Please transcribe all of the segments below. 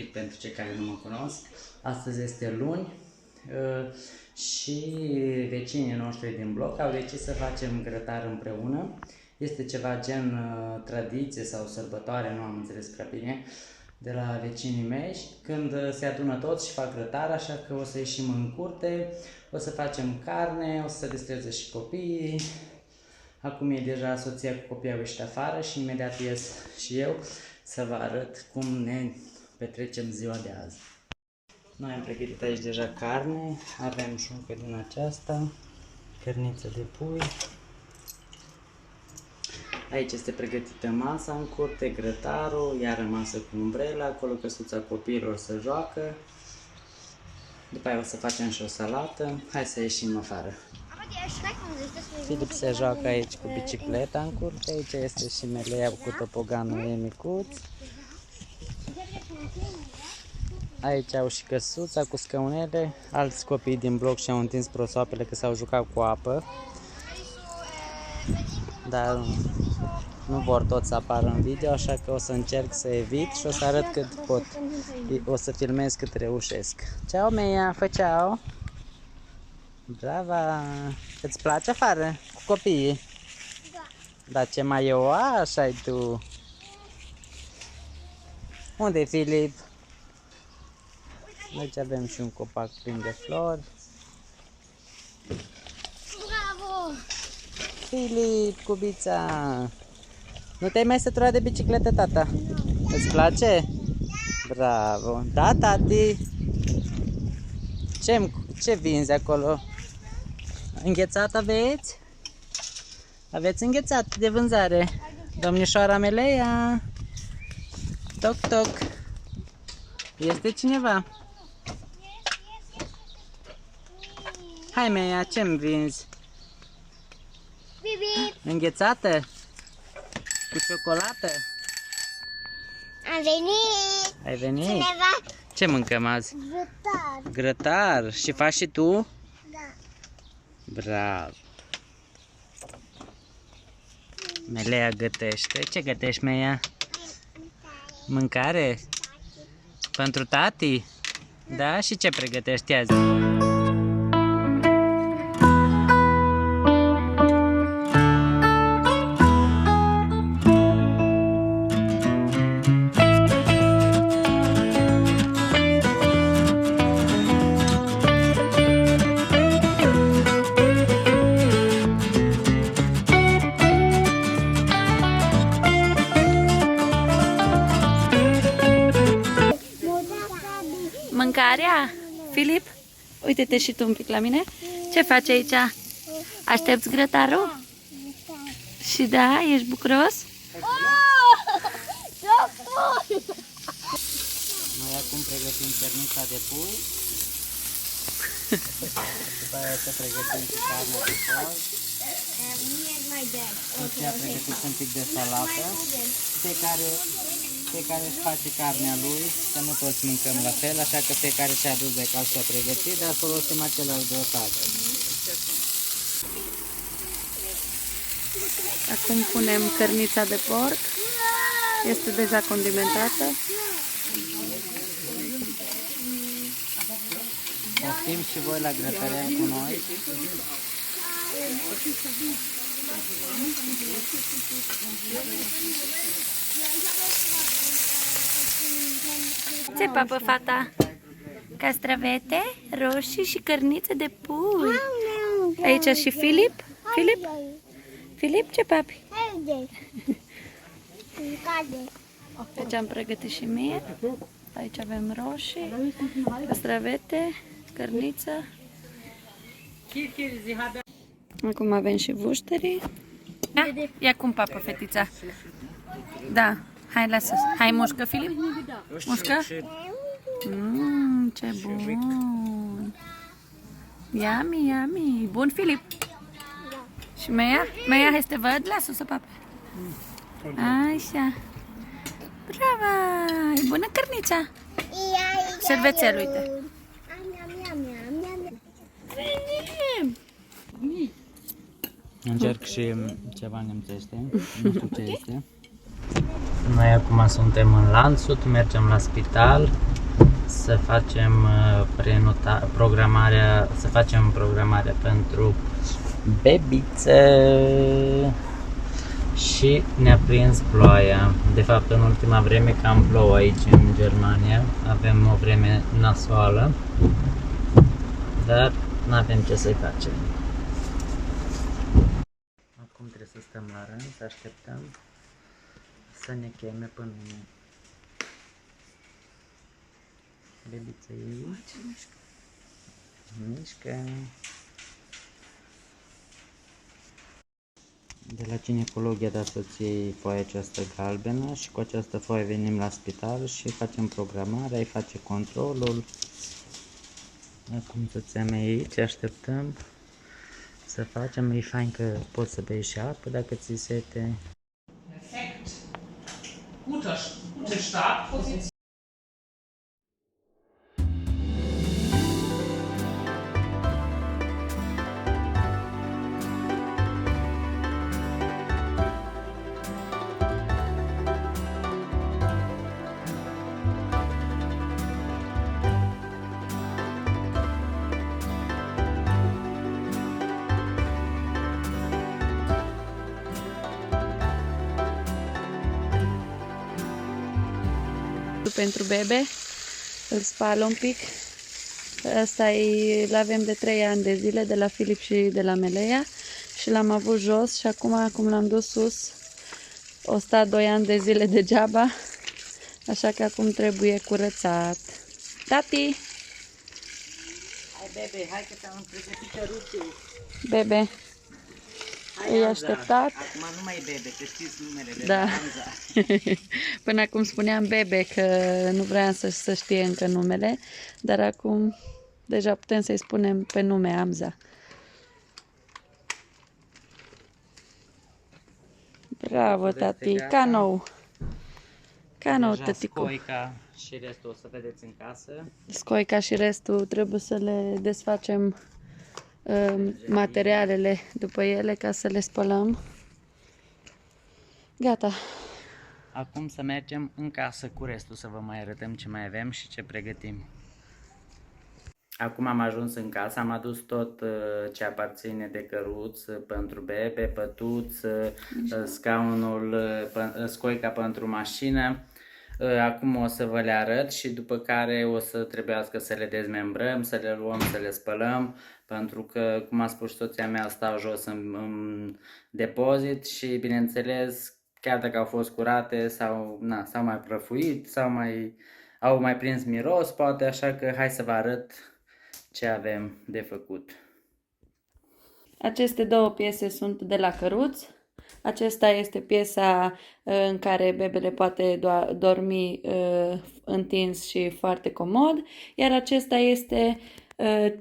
explic pentru cei care nu mă cunosc. Astăzi este luni și vecinii noștri din bloc au decis să facem grătar împreună. Este ceva gen tradiție sau sărbătoare, nu am înțeles prea bine, de la vecinii mei, când se adună toți și fac grătar, așa că o să ieșim în curte, o să facem carne, o să se distreze și copiii. Acum e deja soția cu copiii au ieșit afară și imediat ies și eu să vă arăt cum ne petrecem ziua de azi. Noi am pregătit aici deja carne, avem șuncă din aceasta, cărniță de pui. Aici este pregătită masa în curte, grătarul, iar masă cu umbrela, acolo căsuța copiilor să joacă. După aia o să facem și o salată. Hai să ieșim afară. Filip se joacă aici cu bicicleta în curte, aici este și Melea cu topoganul ei micuț. Aici au și căsuța cu scaunele, alți copii din bloc și-au întins prosoapele că s-au jucat cu apă. Dar nu vor toți să apară în video, așa că o să încerc să evit și o să arăt cât pot. O să filmez cât reușesc. Ceau, Meia, fă ceau! Brava! Îți place afară cu copiii? Da. Dar ce mai ioaș ai tu? Unde-i Filip? Aici avem și un copac plin de flori. Bravo! Filip, cubița! Nu te-ai mai săturat de bicicletă, tata? Îți place? Bravo! Da, tati! Ce vinzi acolo? Înghețat aveți? Aveți înghețat de vânzare? Domnișoara Melea! Toc, toc! Este cineva? Hai, Meia, ce-mi vinzi? Înghețată? Cu ciocolată? Am venit! Ai venit? Cineva? Ce mâncăm azi? Grătar. Grătar. Și faci și tu? Da. Bravo! Melea gătește. Ce gătești, Meia? Mâncare? Pentru tati? Da? Și ce pregătești azi? Mâncarea? Filip? Uite-te și tu un pic la mine. Ce faci aici? Aștepți grătarul? Și da, ești bucuros? Noi acum pregătim cărnița de pui. După aia să pregătim și carnea de porc. Și a pregătit un pic de salată. Fiecare își face carnea lui, că nu toți mâncăm la fel, așa că fiecare și-a dus de acasă și-a pregătit, dar folosim același grătar. Acum punem cărnița de porc. Este deja condimentată. Poftim și voi la grătărel cu noi. Ce papă, fata? Castravete, roșii și cărniță de pui. Aici și Filip? Filip? Filip, ce papi? Aici am pregătit și mie. Aici avem roșii, castravete, cărniță. Acum avem și vușterii. Ia cum papă, fetița. Da, hai, lasă. Hai, mușcă, Filip. Mușcă. Ce bun. Yummy, yummy. Bun, Filip. Și Meia? Meia, hai să te văd. Lasă-o să pape. Așa. Bravo! E bună cărnița. Șervețel, uite. Încerc și ceva nemțește. Nu știu ce este. Noi acum suntem în Landshut, mergem la spital să facem programarea pentru bebițe și ne-a prins ploaia. De fapt, în ultima vreme cam plouă aici în Germania, avem o vreme nasoală, dar nu avem ce să-i facem. Acum trebuie să stăm la rând, să așteptăm să ne cheme până bebița ei. Mișcă. De la ginecolog i-a dat soției foaia aceasta galbenă și cu această foaie venim la spital și facem programarea, îi face controlul. Acum soția mea e aici, așteptăm să facem, e fain că poți să bei și apă dacă ți sete. Perfekt. Gute Startposition. Pentru bebe, îl spală un pic. Asta îl avem de 3 ani de zile de la Filip și de la Melea și l-am avut jos și acum l-am dus sus. O stat 2 ani de zile degeaba, așa că acum trebuie curățat. Tati! Hai bebe, hai că ți-am pregătit căruțul. Bebe, e așteptat. Acum nu mai e bebe, că știți numele de Da. Hamza. Până acum spuneam bebe că nu vreau să știe încă numele, dar acum deja putem să-i spunem pe nume Hamza. Bravo, tati, ca nou. Ca nou, Deja tăticu. Scoica și restul o să vedeți în casă. Scoica și restul trebuie să le desfacem materialele după ele ca să le spălăm. Gata. Acum să mergem în casă cu restul, să vă mai arătăm ce mai avem și ce pregătim. Acum am ajuns în casă, am adus tot ce aparține de căruț pentru bebe, pătuț, scaunul, scoica pentru mașină. Acum o să vă le arăt și după care o să trebuiască să le dezmembrăm, să le luăm, să le spălăm, pentru că, cum a spus soția mea, stau jos în depozit și, bineînțeles, chiar dacă au fost curate s-au mai prăfuit, au mai prins miros, poate, așa că hai să vă arăt ce avem de făcut. Aceste două piese sunt de la căruț. Acesta este piesa în care bebele poate dormi întins și foarte comod, iar acesta este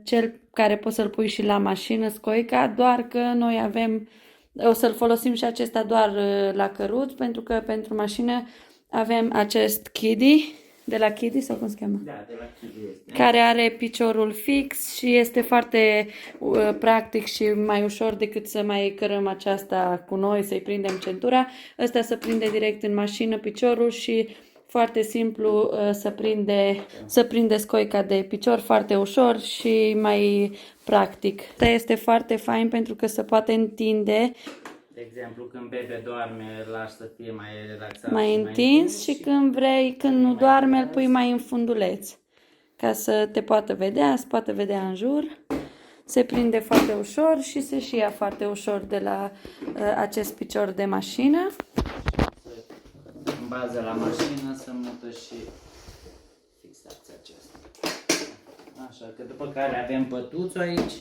cel care poți să-l pui și la mașină, scoica, doar că noi o să-l folosim și acesta doar la căruț, pentru că pentru mașină avem acest Kiddy, de la Kiddy sau cum se cheamă? Da, de la Kiddy este. Care are piciorul fix și este foarte practic și mai ușor decât să mai cărăm aceasta cu noi, să-i prindem centura. Ăsta se prinde direct în mașină piciorul și foarte simplu să prinde scoica de picior, foarte ușor și mai practic. Asta este foarte fain pentru că se poate întinde. De exemplu, când bebe doarme, îl lași să fie mai relaxat Mai și întins și când nu doarme, îl pui mai în funduleț. Ca să te poată vedea, se poate vedea în jur. Se prinde foarte ușor și se și ia foarte ușor de la acest picior de mașină. În bază la mașină să mută și fixația aceasta. Așa, că după care avem pătuțul aici.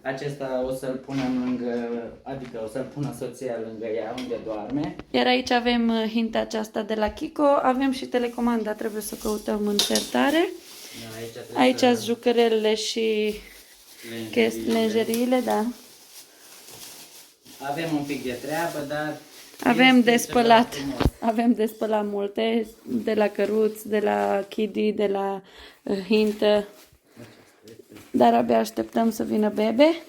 Acesta o să-l punem adică o să-l pună soția lângă ea, unde doarme. Iar aici avem hinta aceasta de la Kiko. Avem și telecomanda, trebuie să căutăm în sertare. Da, aici sunt jucărelele și lenjeriile, da. Avem un pic de treabă, dar avem de spălat. Avem de spălat multe, de la căruț, de la Kiddy, de la hintă. Dar abia așteptăm să vină bebe.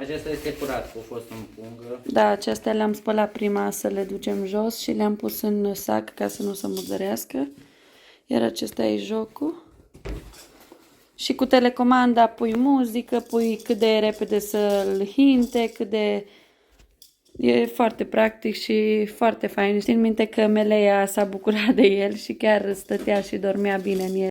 Acesta este curat, a fost în pungă. Da, acestea le-am spălat prima să le ducem jos și le-am pus în sac ca să nu se murdărească. Iar acesta e jocul. Și cu telecomanda pui muzică, pui cât de repede să-l hinte, cât de... E foarte practic și foarte fain. Țin minte că Meleia s-a bucurat de el și chiar stătea și dormea bine în el.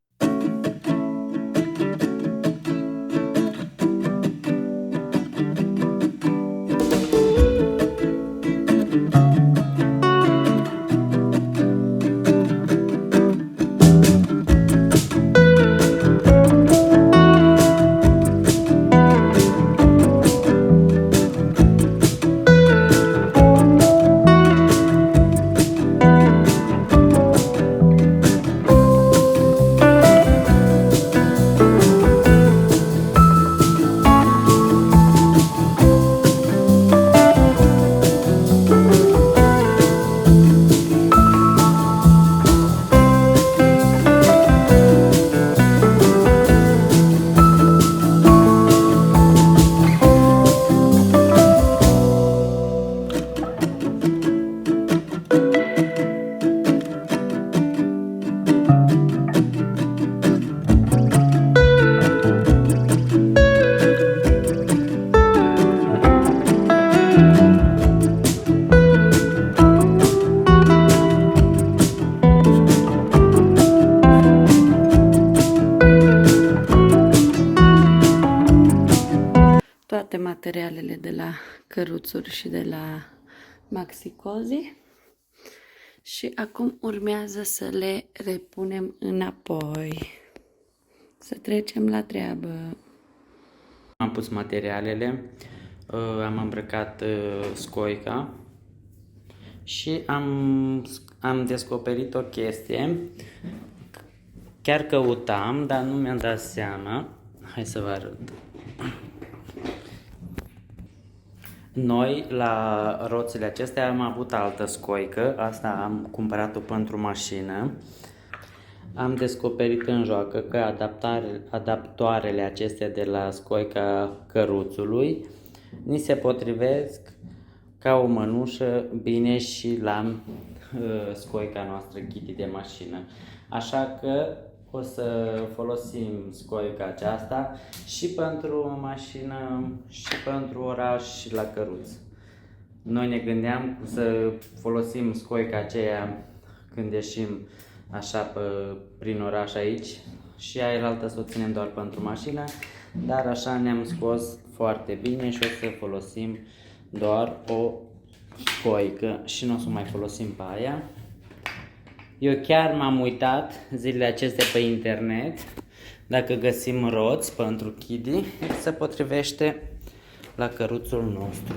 Toate materialele de la căruțuri și de la Maxi Cozy. Și acum urmează să le repunem înapoi. Să trecem la treabă. Am pus materialele, am îmbrăcat scoica și am descoperit o chestie. Chiar căutam, dar nu mi-am dat seama. Hai să vă arăt. Noi, la roțile acestea, am avut altă scoică, asta am cumpărat-o pentru mașină. Am descoperit în joacă că adaptoarele acestea de la scoica căruțului ni se potrivesc ca o mănușă bine și la scoica noastră Kitty de mașină. Așa că o să folosim scoica aceasta și pentru mașină, și pentru oraș și la căruț. Noi ne gândeam să folosim scoica aceea când ieșim așa prin oraș aici și aia să o ținem doar pentru mașină, dar așa ne-am scos foarte bine și o să folosim doar o scoică și nu o să mai folosim pe aia. Eu chiar m-am uitat zilele acestea pe internet dacă găsim roți pentru Kitty, se potrivește la căruțul nostru.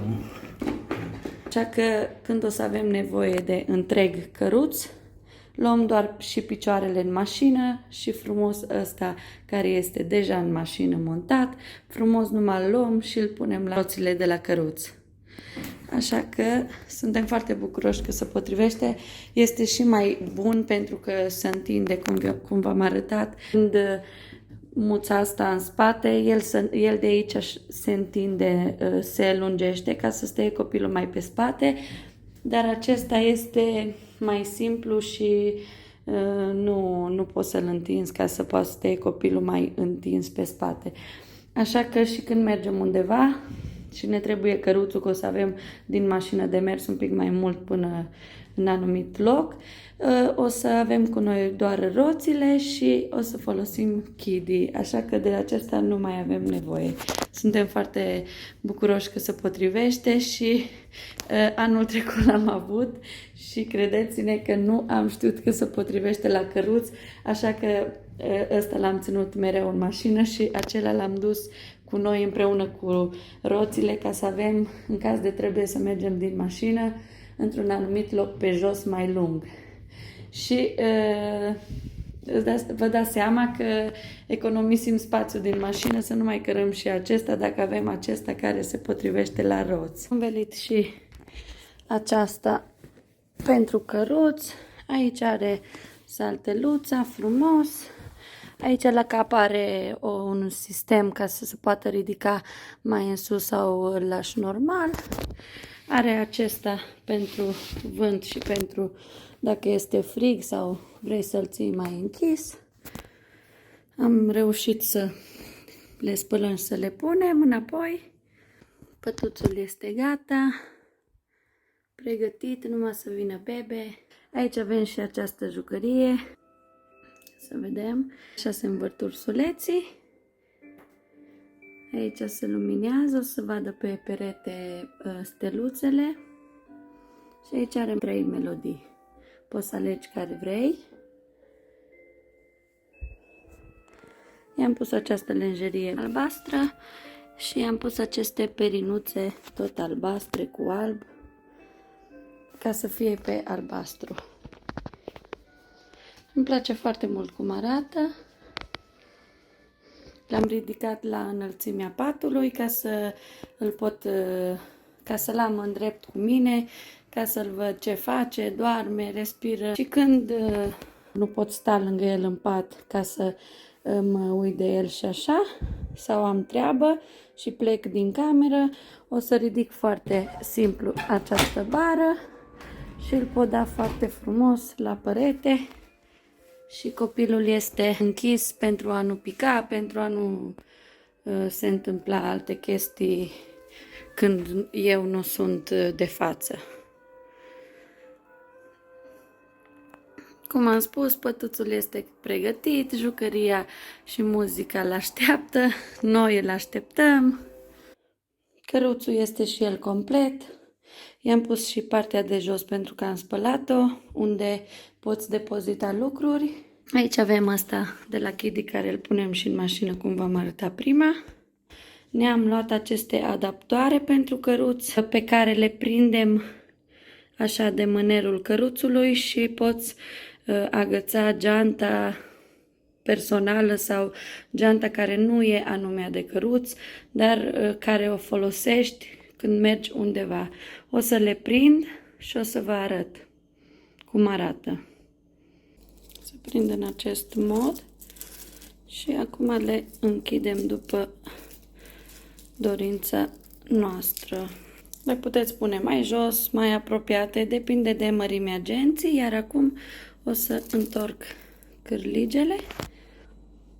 Așa că când o să avem nevoie de întreg căruț, luăm doar și picioarele în mașină și frumos ăsta care este deja în mașină montat, frumos numai îl luăm și îl punem la roțile de la căruț. Așa că suntem foarte bucuroși că se potrivește. Este și mai bun pentru că se întinde, cum v-am arătat. Când muța asta în spate, el de aici se întinde, se lungește ca să stea copilul mai pe spate, dar acesta este mai simplu și nu poți să-l întinzi ca să poată să stea copilul mai întins pe spate. Așa că și când mergem undeva și ne trebuie căruțul, că o să avem din mașină de mers un pic mai mult până în anumit loc, o să avem cu noi doar roțile și o să folosim Kitty, așa că de acesta nu mai avem nevoie. Suntem foarte bucuroși că se potrivește și anul trecut l-am avut și credeți-ne că nu am știut că se potrivește la căruț, așa că ăsta l-am ținut mereu în mașină și acela l-am dus cu noi împreună cu roțile ca să avem, în caz de trebuie să mergem din mașină, într-un anumit loc pe jos mai lung. Și vă dați seama că economisim spațiu din mașină, să nu mai cărăm și acesta dacă avem acesta care se potrivește la roți. Am velit și aceasta pentru căruț. Aici are salteluța frumos. Aici la cap are un sistem ca să se poată ridica mai în sus sau îl lași normal. Are acesta pentru vânt și pentru dacă este frig sau vrei să-l ții mai închis. Am reușit să le spălăm și să le punem înapoi. Pătuțul este gata. Pregătit, numai să vină bebe. Aici avem și această jucărie. Să vedem. Așa se învârt ursuleții. Aici se luminează, o să vadă pe perete steluțele. Și aici are 3 melodii. Poți să alegi care vrei. I-am pus această lenjerie albastră și i-am pus aceste perinuțe tot albastre cu alb, ca să fie pe albastru. Îmi place foarte mult cum arată. L-am ridicat la înălțimea patului ca să să-l am în drept cu mine, ca să-l văd ce face, doarme, respiră. Și când nu pot sta lângă el în pat ca să mă uit de el și așa, sau am treabă și plec din cameră, o să ridic foarte simplu această bară și îl pot da foarte frumos la perete. Și copilul este închis pentru a nu pica, pentru a nu se întâmpla alte chestii când eu nu sunt de față. Cum am spus, pătuțul este pregătit, jucăria și muzica îl așteaptă, noi îl așteptăm. Căruțul este și el complet. I-am pus și partea de jos pentru că am spălat-o, unde poți depozita lucruri. Aici avem asta de la Kiddy care îl punem și în mașină, cum v-am arătat prima. Ne-am luat aceste adaptoare pentru căruț pe care le prindem așa de mânerul căruțului și poți agăța geanta personală sau geanta care nu e anumea de căruț, dar care o folosești când mergi undeva. O să le prind și o să vă arăt cum arată. Se prind în acest mod și acum le închidem după dorința noastră. Le puteți pune mai jos, mai apropiate, depinde de mărimea genții, iar acum o să întorc cârligele.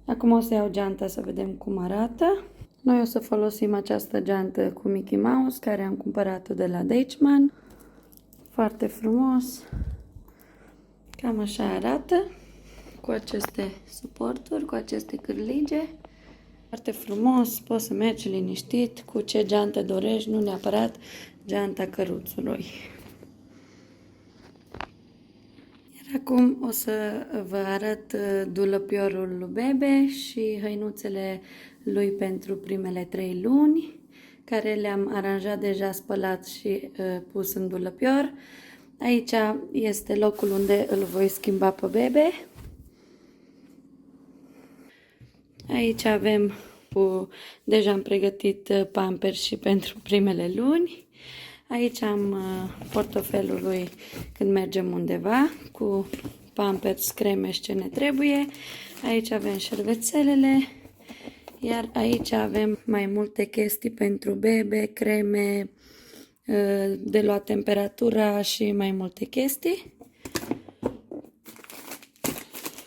Acum o să iau geanta să vedem cum arată. Noi o să folosim această geantă cu Mickey Mouse, care am cumpărat-o de la Deichmann. Foarte frumos. Cam așa arată, cu aceste suporturi, cu aceste cârlige. Foarte frumos, poți să mergi liniștit cu ce geantă dorești, nu neapărat geanta căruțului. Iar acum o să vă arăt dulăpiorul lui Bebe și hăinuțele lui pentru primele 3 luni, care le-am aranjat deja, spălat și pus în dulăpior. Aici este locul unde îl voi schimba pe Bebe. Aici avem deja am pregătit Pampers și pentru primele luni. Aici am portofelul lui când mergem undeva cu Pampers, creme și ce ne trebuie. Aici avem șervețelele. Iar aici avem mai multe chestii pentru Bebe, creme, de luat temperatura și mai multe chestii.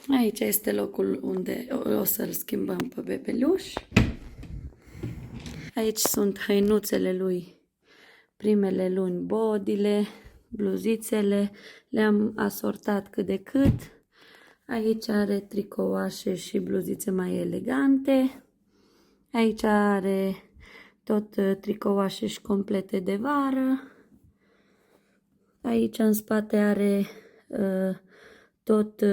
Aici este locul unde o să-l schimbăm pe bebeluș. Aici sunt hăinuțele lui, primele luni, bodile, bluzițele, le-am asortat cât de cât. Aici are tricouașe și bluzițe mai elegante. Aici are tot tricouașe și complete de vară. Aici în spate are tot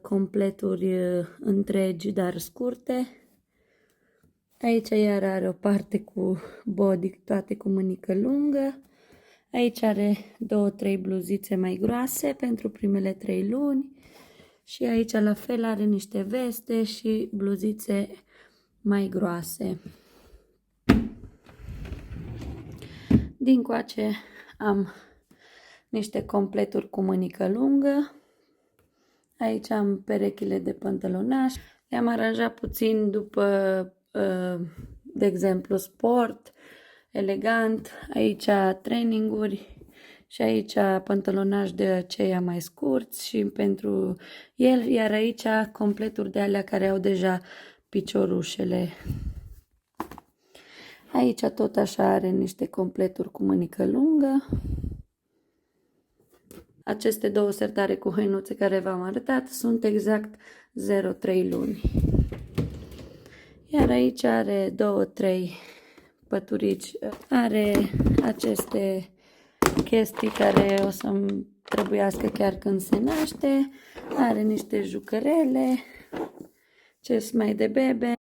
completuri întregi, dar scurte. Aici iar are o parte cu body, toate cu mânică lungă. Aici are 2-3 bluzițe mai groase pentru primele 3 luni. Și aici la fel are niște veste și bluzițe mai groase. Dincoace am niște completuri cu mânică lungă. Aici am perechile de pantalonaș. Le-am aranjat puțin după, de exemplu, sport, elegant, aici traininguri și aici pantalonaj de aceia mai scurți și pentru el, iar aici completuri de alea care au deja piciorușele. Aici tot așa are niște completuri cu mânică lungă. Aceste două sertare cu hăinuțe care v-am arătat sunt exact 0,3 luni. Iar aici are 2-3 păturici. Are aceste chestii care o să-mi trebuiască chiar când se naște. Are niște jucărele, ce mai de bebe.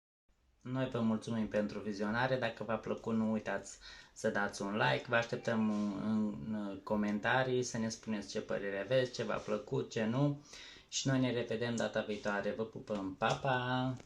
Noi vă mulțumim pentru vizionare. Dacă v-a plăcut, nu uitați să dați un like. Vă așteptăm în comentarii să ne spuneți ce părere aveți, ce v-a plăcut, ce nu. Și noi ne revedem data viitoare. Vă pupăm, pa, pa!